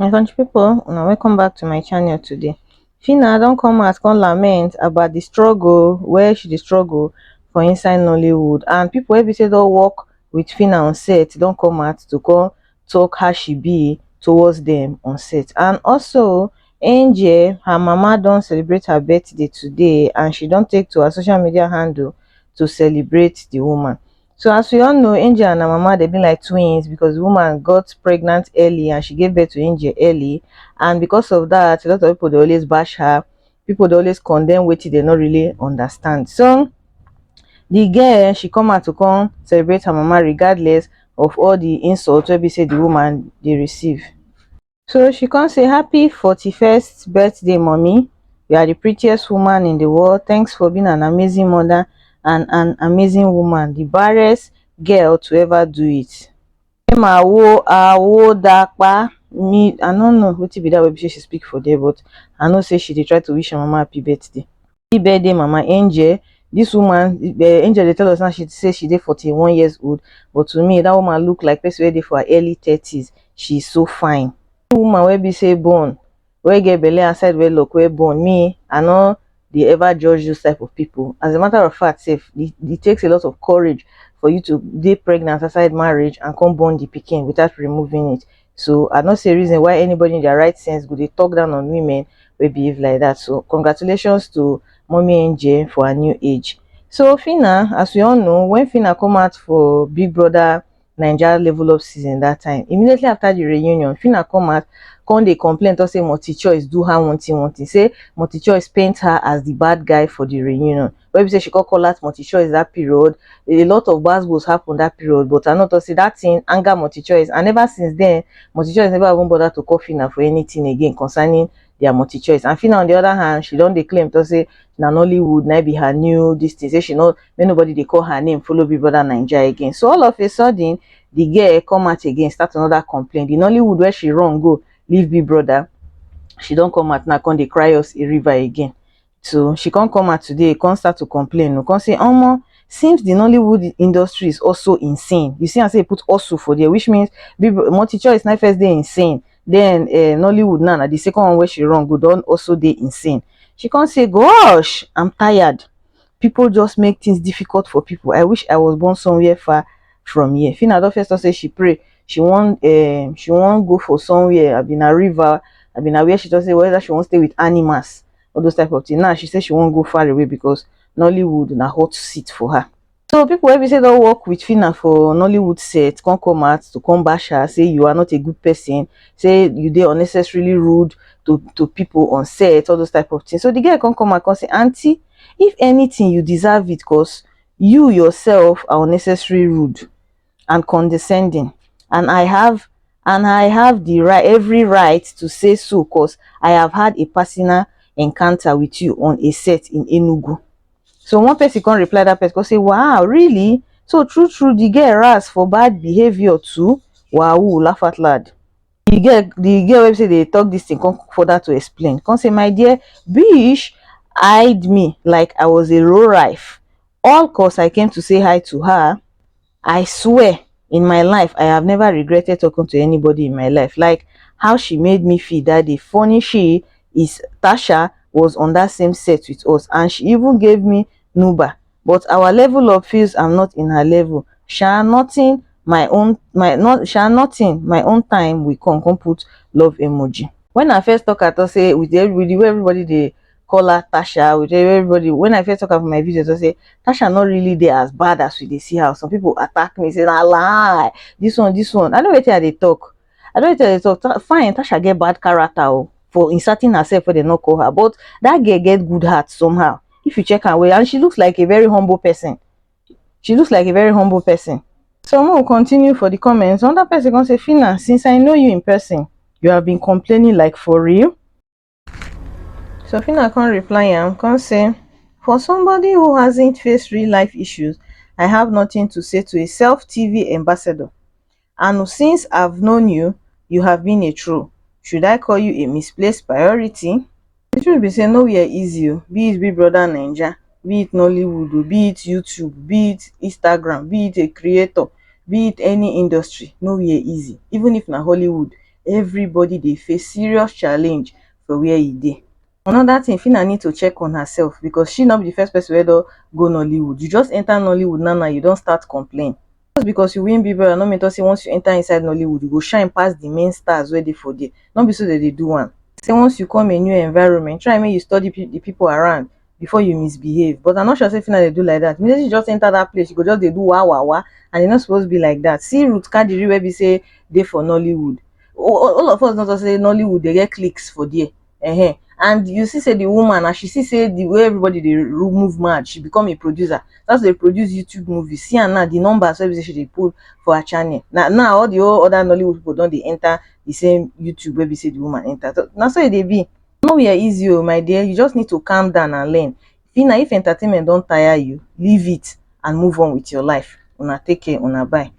My country people, now welcome back to my channel today. Phyna don't come out come lament about the struggle where she dey struggle for inside Nollywood, and people wey be say don work with Phyna on set don't come out to come talk how she be towards them on set. And also Angel, her mama don't celebrate her birthday today, and she don't take to her social media handle to celebrate the woman. So as we all know, Angel and her mama they been like twins because the woman got pregnant early and she gave birth to Angel early, and because of that, a lot of people they always bash her. People they always condemn what they not really understand. So the girl she come out to come celebrate her mama regardless of all the insults wey be say the woman they receive. So she can say happy 41st birthday, mommy. You are the prettiest woman in the world. Thanks for being an amazing mother and an amazing woman. The baddest girl to ever do it. Dapa. Me, I don't know what be that way she speak for there, but I know say she dey try to wish her mama happy birthday. Happy birthday, Mama Angel. This woman, Angel, they tell us now she say she dey 41 years old, but to me that woman look like person wey dey for her early 30s. She's so fine. Woman wey be say born wey get belle outside wedlock wey born, me I no dey ever judge those type of people. As a matter of fact sef, it takes a lot of courage for you to dey pregnant outside marriage and come born the pikin without removing it. So I no see reason why anybody in their right sense go dey talk down on women wey behave like that. So congratulations to mommy Angel for her new age. So Phyna, as we all know, when Phyna come out for Big Brother Naija Level Up season that time, immediately after the reunion, Phyna come out come dey complain to say multi-choice do her one thing, say multi-choice paint her as the bad guy for the reunion. Wey be say she call out multi-choice that period. A lot of gbasgbos happen that period, but I know to say that thing anger multi-choice, and ever since then multi-choice never even bother to call Phyna for anything again concerning their multi-choice. And Phyna on the other hand, she don't dey claim to say na Nollywood na be her new this thing, say she know make nobody dey call her name follow Big Brother Naija again. So all of a sudden the girl come out again, start another complaint. The Nollywood where she run go leave Big Brother, she don't come out now come dey cry us a river again. So she can't come out today, can't start to complain, no, can't say since the Nollywood industry is also insane. You see, I say put also for there, which means multi-choice na first day insane, then Nollywood now the second one where she run go don also dey insane. She can't say, gosh, I'm tired. People just make things difficult for people. I wish I was born somewhere far from here. Phyna don first say she pray she won't go for somewhere. I've been a river, I've been where she just say whether she won't stay with animals, all those type of things. Now she says she won't go far away because Nollywood na hot seat for her. So people wey be say don't work with Phyna for Nollywood set can't come out to come bash her, say you are not a good person, say you dey unnecessarily rude to people on set, all those type of things. So the girl can't come out and say, auntie, if anything you deserve it, because you yourself are unnecessarily rude and condescending, and I have the right, every right to say so, because I have had a personal encounter with you on a set in Enugu. So one person can reply that person, say, wow, really? So true the girl ras for bad behavior too. Wow, laugh at lad. The girl wey say they talk this thing come further to explain, come say, my dear Bish eyed me like I was a low life, all cause I came to say hi to her. I swear in my life I have never regretted talking to anybody in my life. Like how she made me feel that day. Funny she is, Tasha was on that same set with us and she even gave me Nuba, but our level of feels I'm not in her level. Sha nothing my own time we come put love emoji. When I first talk, I thought say with the way everybody they call her Tasha, with everybody, when I first talk about my videos, I say Tasha not really there as bad as we they see her. Some people attack me, say I lie, this one. I don't wait till they talk. I don't wait till they talk. Fine, Tasha get bad character for inserting herself where they not call her, but that girl get good heart somehow. If you check her way, and she looks like a very humble person. She looks like a very humble person. So we'll continue for the comments. Another person can say, Phyna, since I know you in person, you have been complaining like for real. So Phyna can reply and can say, for somebody who hasn't faced real life issues, I have nothing to say to a self-TV ambassador. And since I've known you, you have been a true. Should I call you a misplaced priority? The truth be say nowhere easy, be it Big Brother Naija, be it Nollywood, be it YouTube, be it Instagram, be it a creator, be it any industry, nowhere easy. Even if na Hollywood, everybody dey face serious challenge for where e dey. Another thing, Phyna need to check on herself, because she not be the first person wey don go Nollywood. You just enter Nollywood now, you don start complain. Just because you win Big Brother no mean talk say once you enter inside Nollywood you go shine pass the main stars wey dey for there. No be so dem dey do am. Say once you come a new environment, try make you study the people around before you misbehave. But I'm not sure say Phyna dey do like that. Immediately you just enter that place, you go just dey do wah wah wah, and e no suppose be like that. See Ruth Kadiri wey be say dey for Nollywood. All of us know to say Nollywood dey get clicks for there. And you see say the woman, and she see say the way everybody dey move mad, she become a producer. That's dey produce YouTube movies. See, and now the numbers wey be say she dey pull for her channel. Now all the whole other Nollywood people don dey enter the same YouTube wey be say the woman enter. So na so e dey be. Nowhere easy, oh my dear. You just need to calm down and learn. Phyna, if entertainment don tire you, leave it and move on with your life. Una take care, una bye.